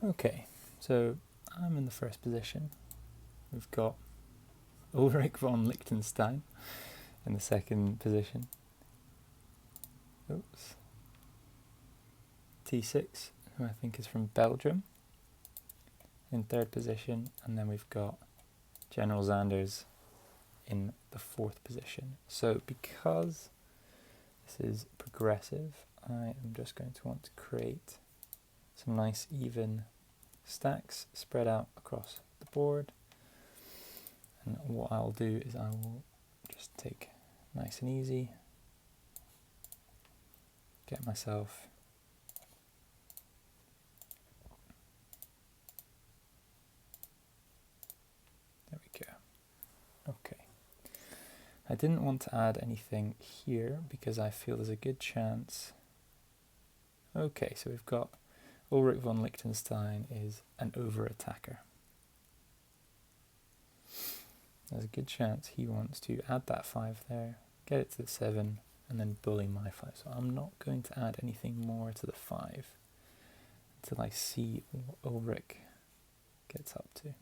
Okay, so I'm in the first position. We've got Ulrich von Liechtenstein in the second position. Oops. T6, who I think is from Belgium, in third position, and then we've got General Zanders in the fourth position. So because this is progressive, I am just going to want to create some nice even stacks spread out across the board. And what I'll do is I will just take nice and easy, get myself there we go. Okay. I didn't want to add anything here because I feel there's a good chance. Okay, so we've got Ulrich von Liechtenstein is an over-attacker. There's a good chance he wants to add that 5 there, get it to the 7, and then bully my 5. So I'm not going to add anything more to the 5 until I see what Ulrich gets up to.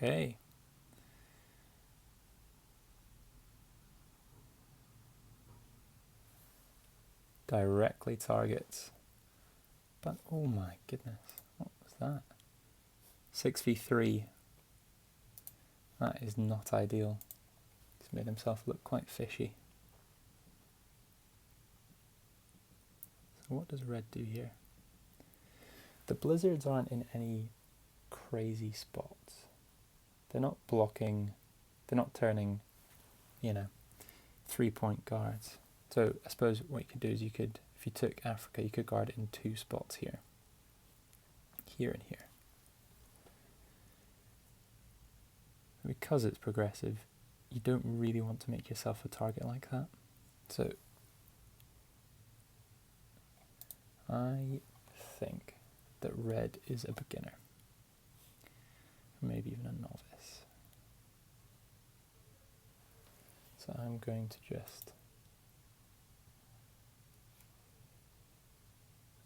Okay. Directly targets. But oh my goodness, what was that? 6v3. That is not ideal. He's made himself look quite fishy. So what does red do here? The blizzards aren't in any crazy spots. They're not blocking, they're not turning, 3-point guards. So I suppose what you could do is you could, if you took Africa, you could guard it in 2 spots here. Here and here. Because it's progressive, you don't really want to make yourself a target like that. So I think that red is a beginner. Maybe even a novice. So I'm going to just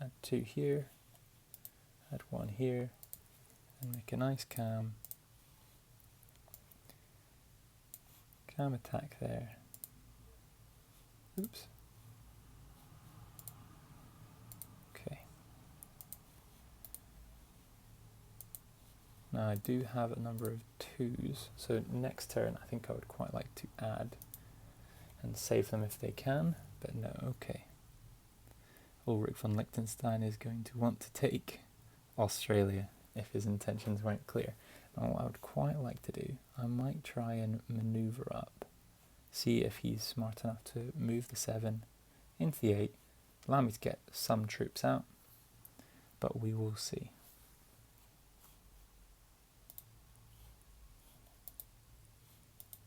add 2 here, add 1 here, and make a nice cam attack there. Oops. Okay. Now I do have a number of 2s, so next turn I think I would quite like to add and save them if they can, but no, okay. Ulrich von Liechtenstein is going to want to take Australia if his intentions weren't clear. Now what I would quite like to do, I might try and maneuver up, see if he's smart enough to move the 7 into the 8, allow me to get some troops out, but we will see.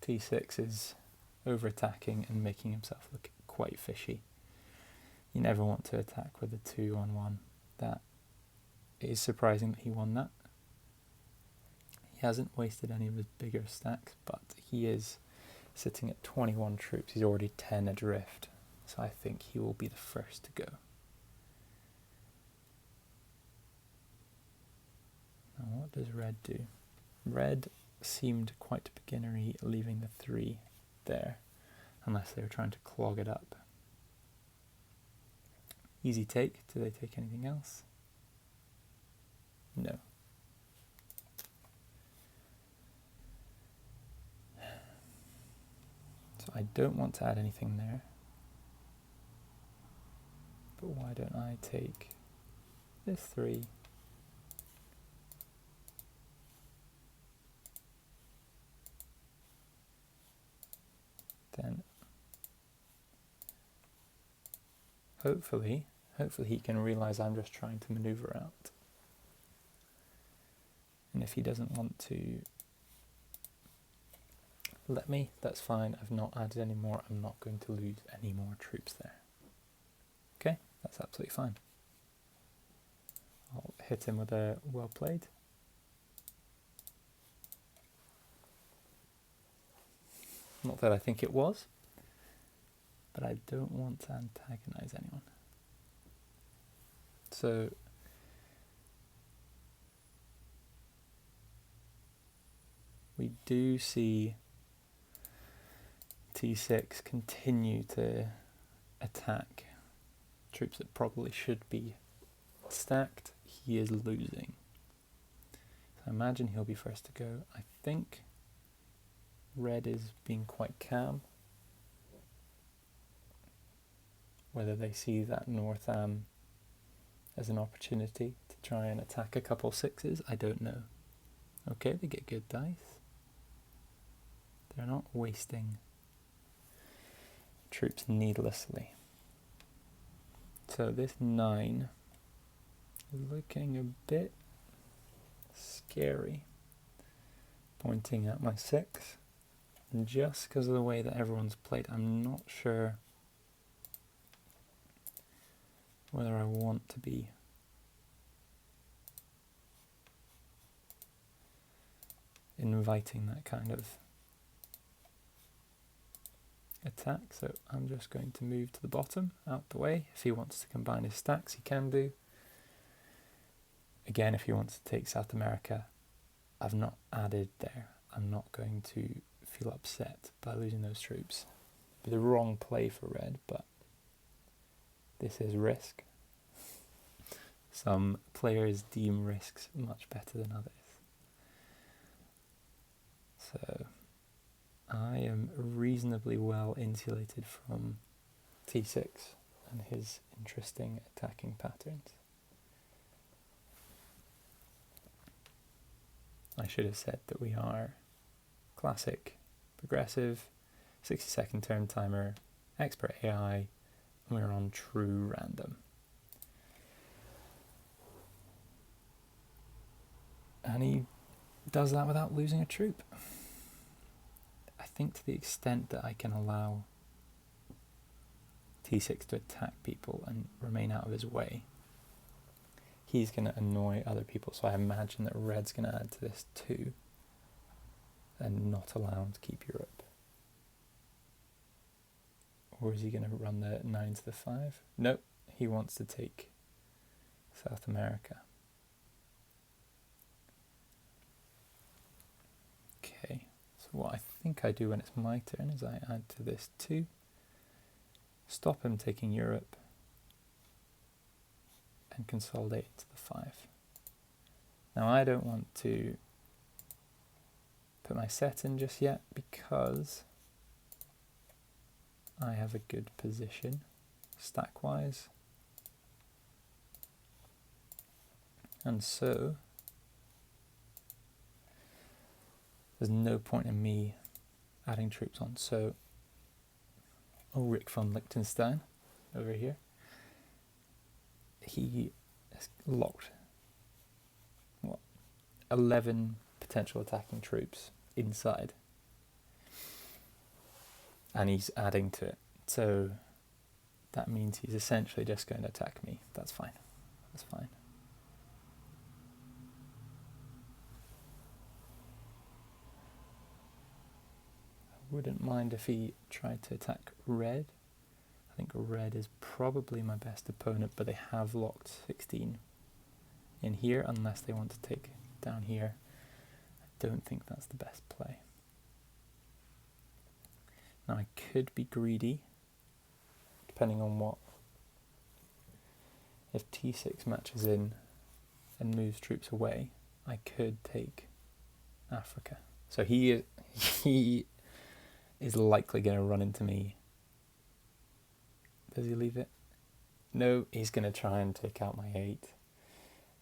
T6 is over-attacking and making himself look quite fishy. You never want to attack with a 2-on-1. That is surprising that he won that. He hasn't wasted any of his bigger stacks, but he is sitting at 21 troops. He's already 10 adrift, so I think he will be the first to go. Now what does red do? Red seemed quite beginnery, leaving the 3 there, unless they were trying to clog it up. Easy take. Do they take anything else? No. So I don't want to add anything there. But why don't I take this 3? Then hopefully he can realize I'm just trying to maneuver out. And if he doesn't want to let me, that's fine. I've not added any more. I'm not going to lose any more troops there. Okay, That's absolutely fine. I'll hit him with a well played. Not that I think it was, but I don't want to antagonize anyone. So we do see T6 continue to attack troops that probably should be stacked. He is losing. So I imagine he'll be first to go. I think red is being quite calm. Whether they see that North Am as an opportunity to try and attack a couple sixes, I don't know. Okay, they get good dice. They're not wasting troops needlessly. So this 9 is looking a bit scary, pointing at my 6. And just because of the way that everyone's played, I'm not sure whether I want to be inviting that kind of attack. So I'm just going to move to the bottom, out the way. If he wants to combine his stacks, he can do. Again, if he wants to take South America, I've not added there. I'm not going to feel upset by losing those troops. It'd be the wrong play for red, but this is risk. Some players deem risks much better than others. So I am reasonably well insulated from T6 and his interesting attacking patterns. I should have said that we are classic, progressive, 60-second turn timer, expert AI, and we're on true random. And he does that without losing a troop. I think to the extent that I can allow T6 to attack people and remain out of his way, he's going to annoy other people. So I imagine that red's going to add to this too and not allow him to keep Europe. Or is he going to run the 9 to the 5? Nope, he wants to take South America. Okay, so what I think I do when it's my turn is I add to this 2, stop him taking Europe, and consolidate to the 5. Now I don't want to put my set in just yet because I have a good position stack wise, and so there's no point in me adding troops on. So Ulrich von Liechtenstein over here, he has locked 11 potential attacking troops inside, and he's adding to it. So that means he's essentially just going to attack me. That's fine. That's fine. I wouldn't mind if he tried to attack red. I think red is probably my best opponent, but they have locked 16 in here unless they want to take down here. I don't think that's the best play. Now I could be greedy, depending on what. If T6 matches in and moves troops away, I could take Africa. So he is likely going to run into me. Does he leave it? No, he's going to try and take out my 8.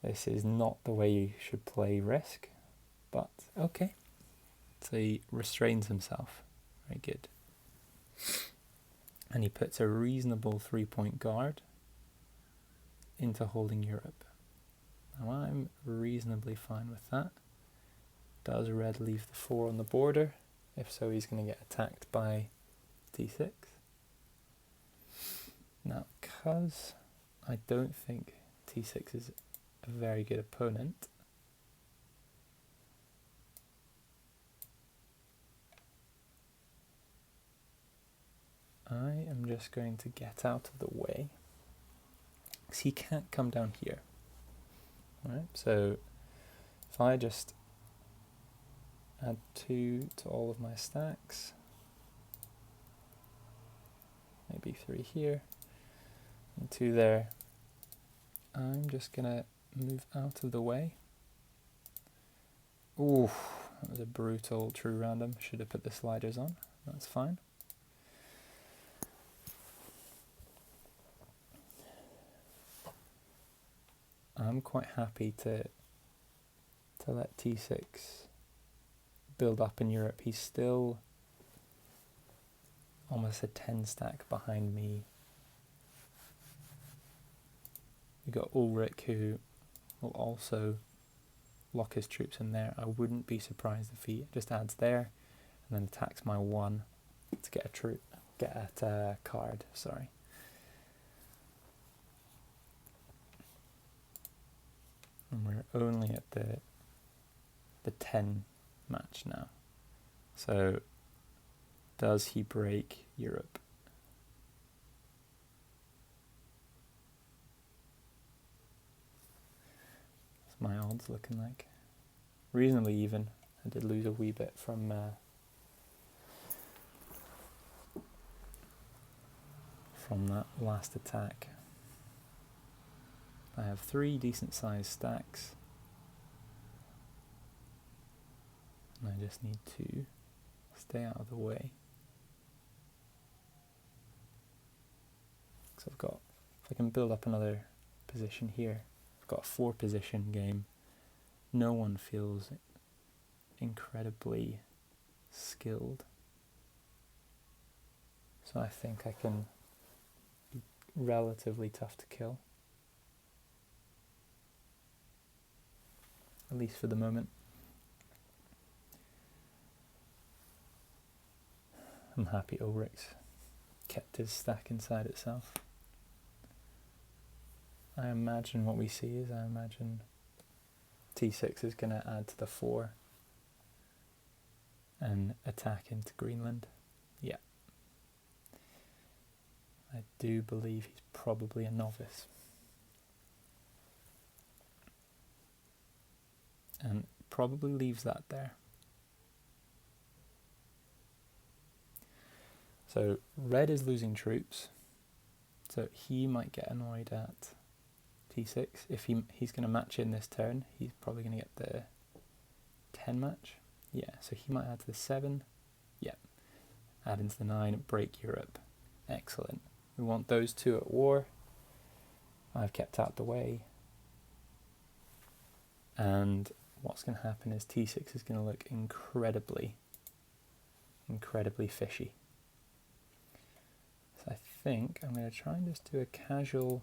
This is not the way you should play risk, but okay. So he restrains himself. Very good. And he puts a reasonable 3-point guard into holding Europe. Now I'm reasonably fine with that. Does red leave the 4 on the border? If so, he's going to get attacked by T6. Now, because I don't think t6 is a very good opponent. I am just going to get out of the way, because he can't come down here. Right, so if I just add 2 to all of my stacks, maybe 3 here, and 2 there, I'm just going to move out of the way. Ooh, that was a brutal true random. Should have put the sliders on. That's fine. I'm quite happy to let t6 build up in Europe. He's still almost a 10 stack behind me. We've got Ulrich, who will also lock his troops in there. I wouldn't be surprised if he just adds there and then attacks my 1 to get a card, sorry. And we're only at the 10 match now. So does he break Europe? What's my odds looking like? Reasonably even. I did lose a wee bit from that last attack. I have 3 decent sized stacks. And I just need to stay out of the way. So I've got, if I can build up another position here, I've got a 4 position game. No one feels incredibly skilled. So I think I can be relatively tough to kill. At least for the moment. I'm happy Ulrich's kept his stack inside itself. I imagine what we see is, I imagine t6 is going to add to the 4 and attack into Greenland. Yeah. I do believe he's probably a novice. And probably leaves that there. So red is losing troops, so he might get annoyed at t6. If he's going to match in this turn, he's probably going to get the 10 match. Yeah, so he might add to the 7. Yeah, add into the 9, break Europe. Excellent. We want those 2 at war. I've kept out the way. And what's going to happen is t6 is going to look incredibly fishy. So I think I'm going to try and just do a casual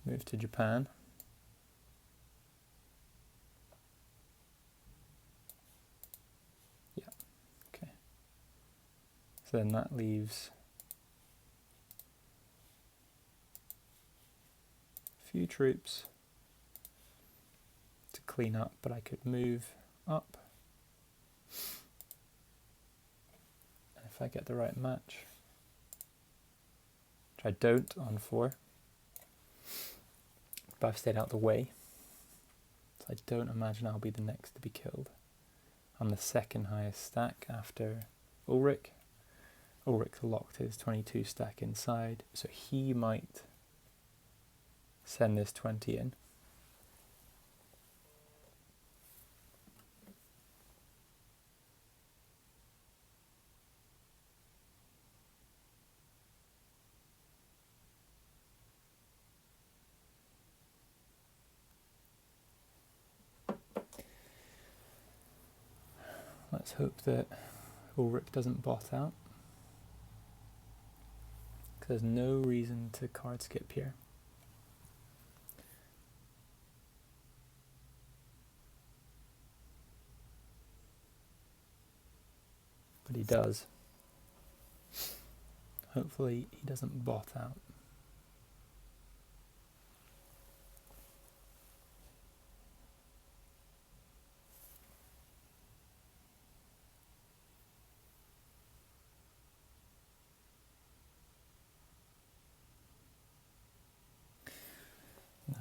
move to Japan. Yeah, okay. So then that leaves a few troops to clean up, but I could move up. If I get the right match, which I don't on 4, but I've stayed out the way, so I don't imagine I'll be the next to be killed. I'm the 2nd highest stack after Ulrich. Ulrich locked his 22 stack inside, so he might send this 20 in. Let's hope that Ulrich doesn't bot out, because there's no reason to card skip here. But he does. Hopefully he doesn't bot out.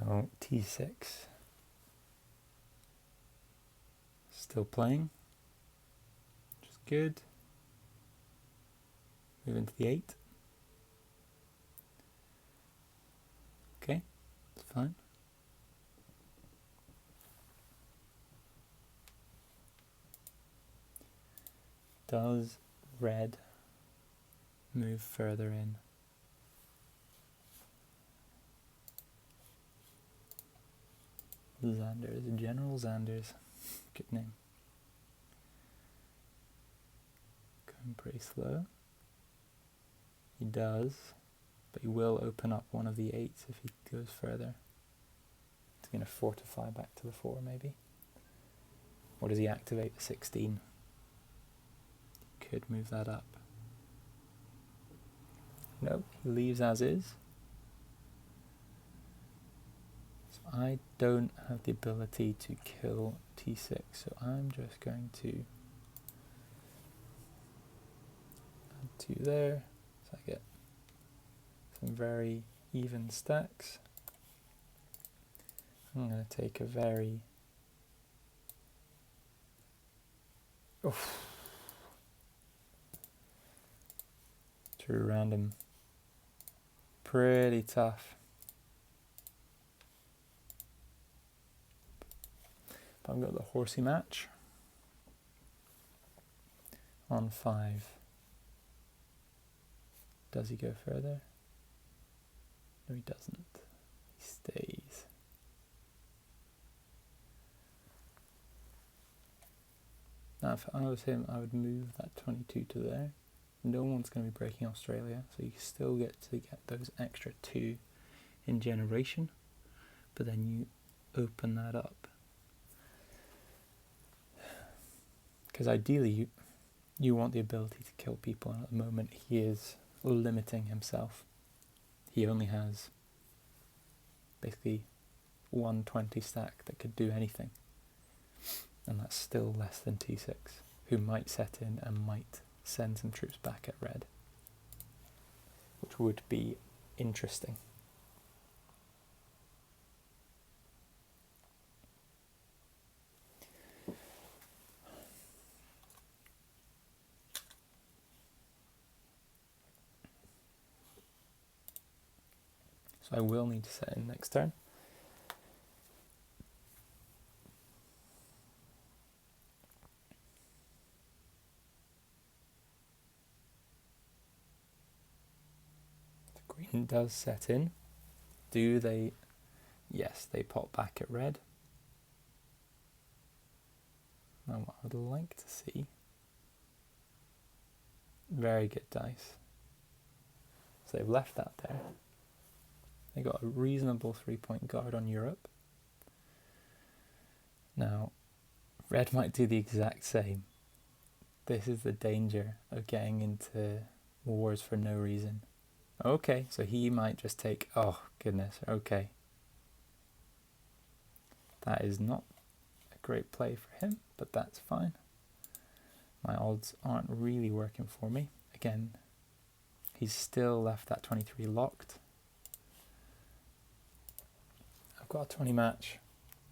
Now t6. Still playing, which is good. Move into the 8. Okay, it's fine. Does red move further in? Xanders, General Xanders, good name. Going pretty slow. He does, but he will open up one of the 8s if he goes further. He's going to fortify back to the 4 maybe. Or does he activate the 16? He could move that up. No, he leaves as is. So I don't have the ability to kill t6, so I'm just going to add 2 there. So I get some very even stacks. I'm going to take a very... Oof. True random. Pretty tough. But I've got the horsey match on 5. Does he go further? No, he doesn't. He stays. Now, if I was him, I would move that 22 to there. No one's going to be breaking Australia, so you still get to get those extra 2 in generation, but then you open that up. Because ideally, you want the ability to kill people, and at the moment he is limiting himself. He only has basically 120 stack that could do anything, and that's still less than t6, who might set in and might send some troops back at red, which would be interesting. So I will need to set in next turn. The green does set in. Do they? Yes, they pop back at red. Now what I would like to see, very good dice. So they've left that there. They got a reasonable 3-point guard on Europe. Now, red might do the exact same. This is the danger of getting into wars for no reason. Okay, so he might just take, oh goodness, okay. That is not a great play for him, but that's fine. My odds aren't really working for me. Again, he's still left that 23 locked. I've got a 20 match.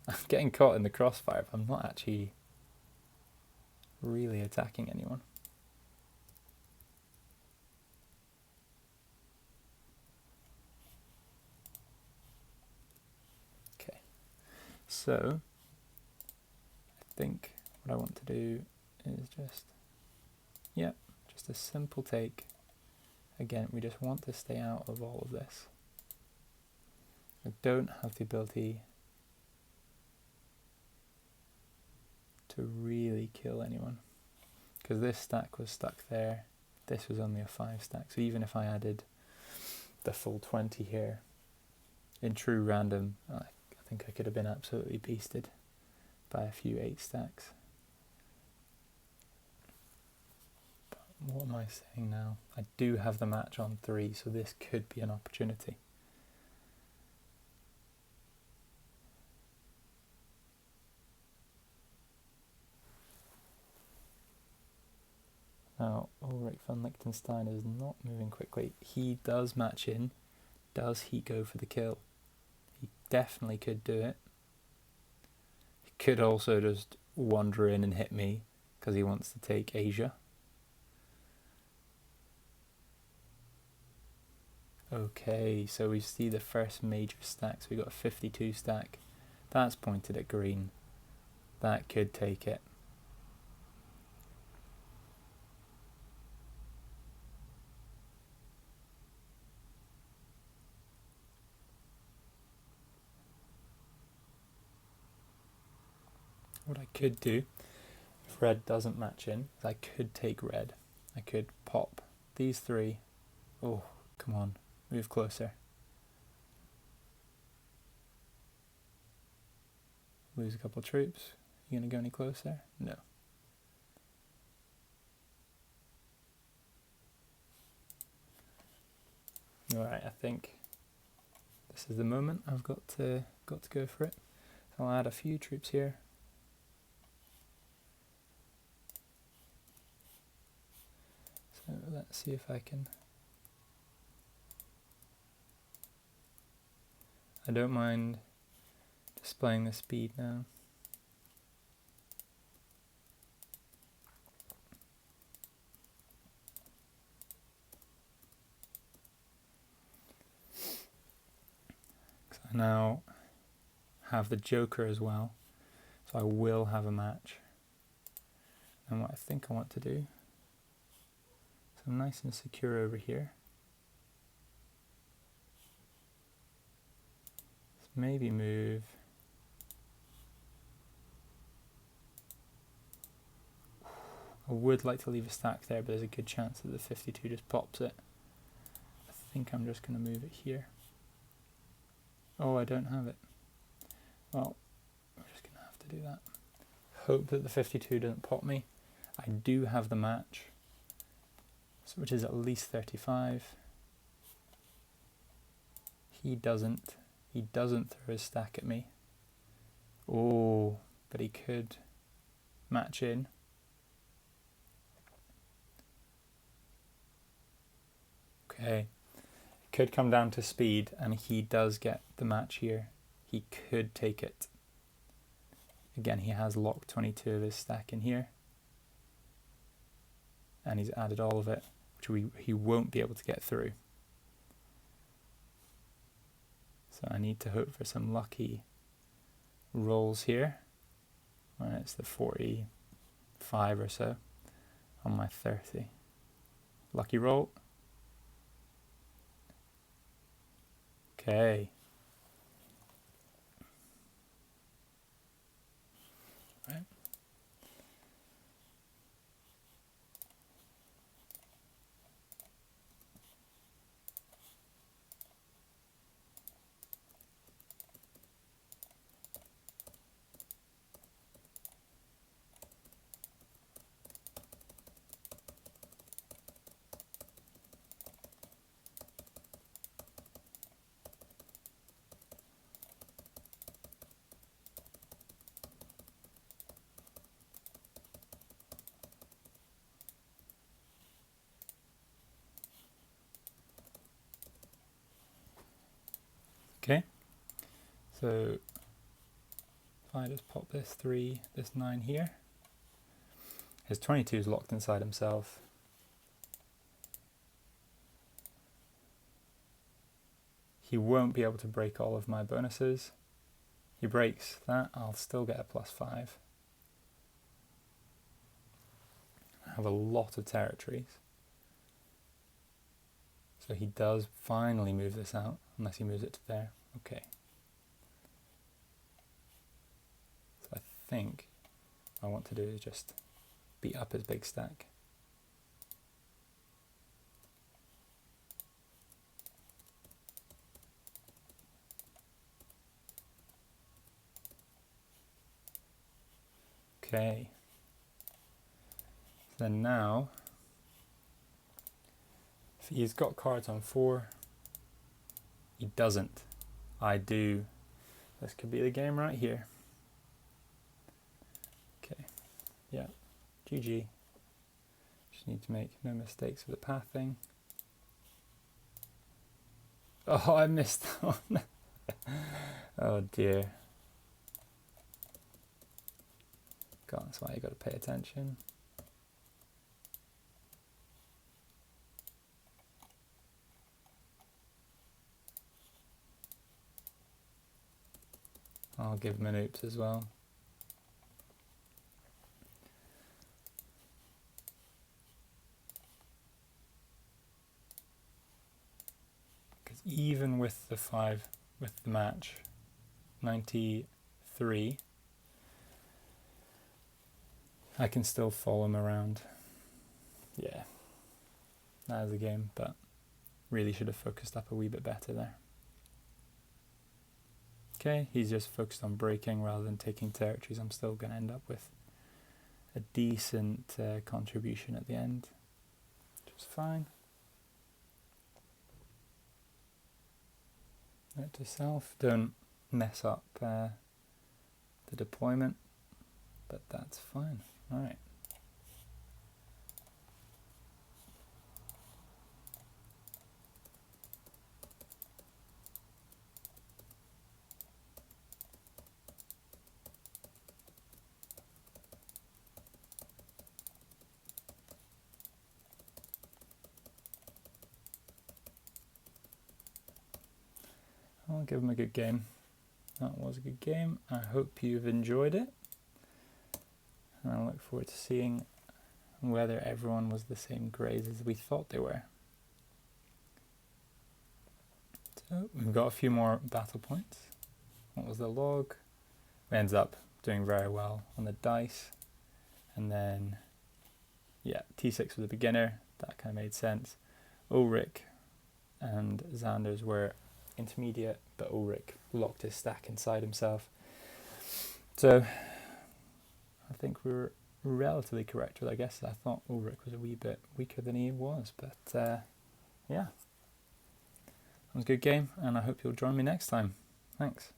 I'm getting caught in the crossfire, but I'm not actually really attacking anyone. Okay, so I think what I want to do is just a simple take. Again, we just want to stay out of all of this. I don't have the ability to really kill anyone, because this stack was stuck there. This was only a 5 stack, so even if I added the full 20 here in true random, I think I could have been absolutely beasted by a few 8 stacks. But what am I saying now? I do have the match on 3, so this could be an opportunity. Now, Ulrich von Liechtenstein is not moving quickly. He does match in. Does he go for the kill? He definitely could do it. He could also just wander in and hit me because he wants to take Asia. Okay, so we see the first major stack. So we got a 52 stack. That's pointed at green. That could take it. What I could do, if red doesn't match in, is I could take red. I could pop these 3. Oh, come on, move closer. Lose a couple of troops. You gonna go any closer? No. Alright, I think this is the moment I've got to go for it. So I'll add a few troops here. So let's see if I can. I don't mind displaying the speed now. I now have the Joker as well, so I will have a match. And what I think I want to do, so I'm nice and secure over here. Let's maybe move. I would like to leave a stack there, but there's a good chance that the 52 just pops it. I think I'm just going to move it here. Oh, I don't have it. Well, I'm just going to have to do that. Hope that the 52 doesn't pop me. I do have the match, so which is at least 35. He doesn't. He doesn't throw his stack at me. Oh, but he could match in. Okay. Could come down to speed, and he does get the match here. He could take it. Again, he has locked 22 of his stack in here. And he's added all of it, which he won't be able to get through. So I need to hope for some lucky rolls here. When it's the 45 or so on my 30. Lucky roll. Okay. Right. Okay, so if I just pop this 3, this 9 here, his 22 is locked inside himself. He won't be able to break all of my bonuses. He breaks that, I'll still get a +5. I have a lot of territories. So he does finally move this out, unless he moves it to there. Okay. So I think what I want to do is just beat up his big stack. Okay. Then now If he's got cards on 4, he doesn't. I do. This could be the game right here. Okay, yeah, GG. Just need to make no mistakes with the pathing. Oh, I missed that one. Oh dear. God, that's why you got to pay attention. I'll give him an oops as well. Because even with the 5, with the match, 93, I can still follow him around. Yeah, that is a game, but really should have focused up a wee bit better there. Okay, he's just focused on breaking rather than taking territories. I'm still going to end up with a decent contribution at the end, which is fine. Note to self, don't mess up the deployment, but that's fine. All right. I'll give him a good game. That was a good game. I hope you've enjoyed it. And I look forward to seeing whether everyone was the same grades as we thought they were. So we've got a few more battle points. What was the log? We ended up doing very well on the dice. And then, yeah, T6 was a beginner. That kind of made sense. Ulrich and Xander's were intermediate, but Ulrich locked his stack inside himself. So I think we were relatively correct with our guesses. I thought Ulrich was a wee bit weaker than he was, but yeah, it was a good game, and I hope you'll join me next time. Thanks.